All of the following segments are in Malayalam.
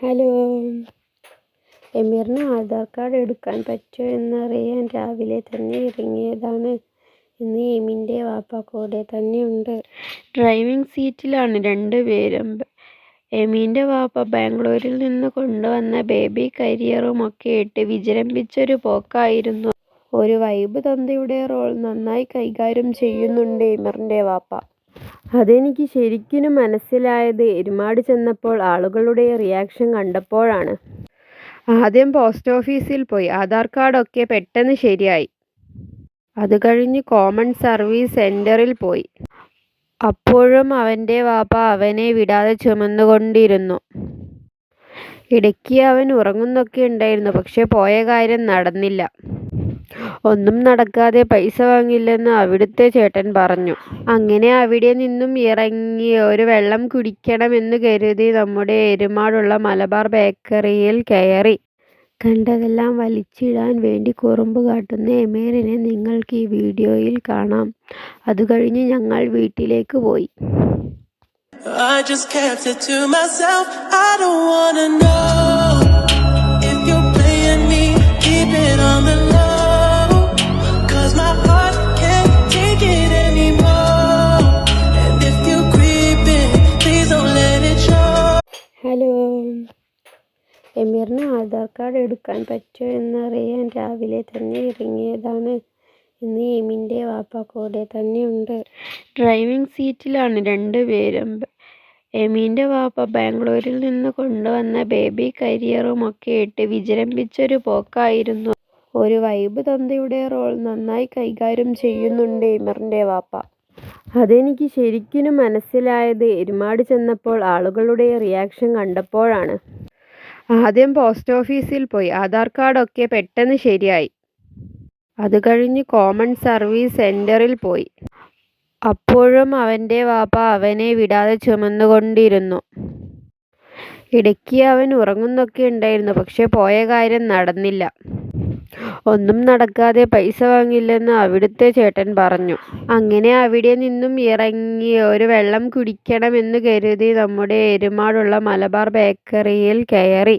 ഹലോ, എമീറിന് ആധാർ കാർഡ് എടുക്കാൻ പറ്റുമോ എന്നറിയാൻ രാവിലെ തന്നെ ഇറങ്ങിയതാണ്. ഇന്ന് എമിൻ്റെ വാപ്പ കൂടെ തന്നെയുണ്ട്. ഡ്രൈവിംഗ് സീറ്റിലാണ് രണ്ടുപേരും. എമീൻ്റെ വാപ്പ ബാംഗ്ലൂരിൽ നിന്ന് കൊണ്ടുവന്ന ബേബി കരിയറുമൊക്കെ ഇട്ട് വിജൃംഭിച്ചൊരു പോക്കായിരുന്നു. ഒരു വൈബ് തന്തയുടെ റോൾ നന്നായി കൈകാര്യം ചെയ്യുന്നുണ്ട് എമീറിൻ്റെ വാപ്പ. അതെനിക്ക് ശരിക്കും മനസ്സിലായത് എരുമാട് ചെന്നപ്പോൾ ആളുകളുടെ റിയാക്ഷൻ കണ്ടപ്പോഴാണ്. ആദ്യം പോസ്റ്റ് ഓഫീസിൽ പോയി. ആധാർ കാർഡൊക്കെ പെട്ടെന്ന് ശരിയായി. അത് കഴിഞ്ഞ് കോമൺ സർവീസ് സെന്ററിൽ പോയി. അപ്പോഴും അവൻ്റെ വാപ്പ അവനെ വിടാതെ ചുമന്നുകൊണ്ടിരുന്നു. ഇടയ്ക്ക് അവൻ ഉറങ്ങുന്നൊക്കെ ഉണ്ടായിരുന്നു. പക്ഷെ പോയ കാര്യം നടന്നില്ല. ഒന്നും നടക്കാതെ പൈസ വാങ്ങില്ലെന്ന് അവിടുത്തെ ചേട്ടൻ പറഞ്ഞു. അങ്ങനെ അവിടെ നിന്നും ഇറങ്ങി ഒരു വെള്ളം കുടിക്കണമെന്ന് കരുതി നമ്മുടെ എരുമാടുള്ള മലബാർ ബേക്കറിയിൽ കയറി. കണ്ടതെല്ലാം വലിച്ചിടാൻ വേണ്ടി കുറുമ്പ് കാട്ടുന്ന എമീറിനെ നിങ്ങൾക്ക് ഈ വീഡിയോയിൽ കാണാം. അത് കഴിഞ്ഞ് ഞങ്ങൾ വീട്ടിലേക്ക് പോയി. I just kept it to myself. I don't wanna know if you're playing me. Keep it on the low, 'cause my heart can't take it anymore. And if you're creeping, please don't let it show. Hello, എമീറിന് ആധാർ കാർഡ് എടുക്കാൻ പറ്റുമോ എന്നറിയാൻ രാവിലെ തന്നെ ഇറങ്ങിയതാണ്. ഇന്ന് എമിൻ്റെ വാപ്പ കൂടെ തന്നെയുണ്ട്. ഡ്രൈവിംഗ് സീറ്റിലാണ് രണ്ടുപേരും. എമീൻ്റെ വാപ്പ ബാംഗ്ലൂരിൽ നിന്ന് കൊണ്ടുവന്ന ബേബി കരിയറുമൊക്കെ ഇട്ട് വിജൃംഭിച്ചൊരു പോക്കായിരുന്നു. ഒരു വൈബ് തന്തയുടെ റോൾ നന്നായി കൈകാര്യം ചെയ്യുന്നുണ്ട് എമീറിൻ്റെ വാപ്പ. അതെനിക്ക് ശരിക്കും മനസ്സിലായത് എരുമാട് ചെന്നപ്പോൾ ആളുകളുടെ റിയാക്ഷൻ കണ്ടപ്പോഴാണ്. ആദ്യം പോസ്റ്റ് ഓഫീസിൽ പോയി. ആധാർ കാർഡൊക്കെ പെട്ടെന്ന് ശരിയായി. അത് കഴിഞ്ഞ് കോമൺ സർവീസ് സെന്ററിൽ പോയി. അപ്പോഴും അവൻ്റെ വാപ്പ അവനെ വിടാതെ ചുമന്നുകൊണ്ടിരുന്നു. ഇടയ്ക്ക് അവൻ ഉറങ്ങുന്നൊക്കെ ഉണ്ടായിരുന്നു. പക്ഷെ പോയ കാര്യം നടന്നില്ല. ഒന്നും നടക്കാതെ പൈസ വാങ്ങില്ലെന്ന് അവിടുത്തെ ചേട്ടൻ പറഞ്ഞു. അങ്ങനെ അവിടെ നിന്നും ഇറങ്ങി ഒരു വെള്ളം കുടിക്കണമെന്ന് കരുതി നമ്മുടെ എരുമാടുള്ള മലബാർ ബേക്കറിയിൽ കയറി.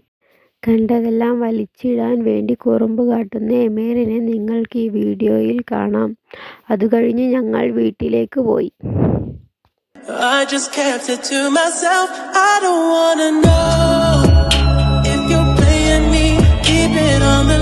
കണ്ടതെല്ലാം വലിച്ചിടാൻ വേണ്ടി കുറുമ്പ് കാട്ടുന്ന എമീറിനെ നിങ്ങൾക്ക് ഈ വീഡിയോയിൽ കാണാം. അത് കഴിഞ്ഞ് ഞങ്ങൾ വീട്ടിലേക്ക് പോയി. I just kept it to myself. I don't wanna know if you're playing me. Keep it on the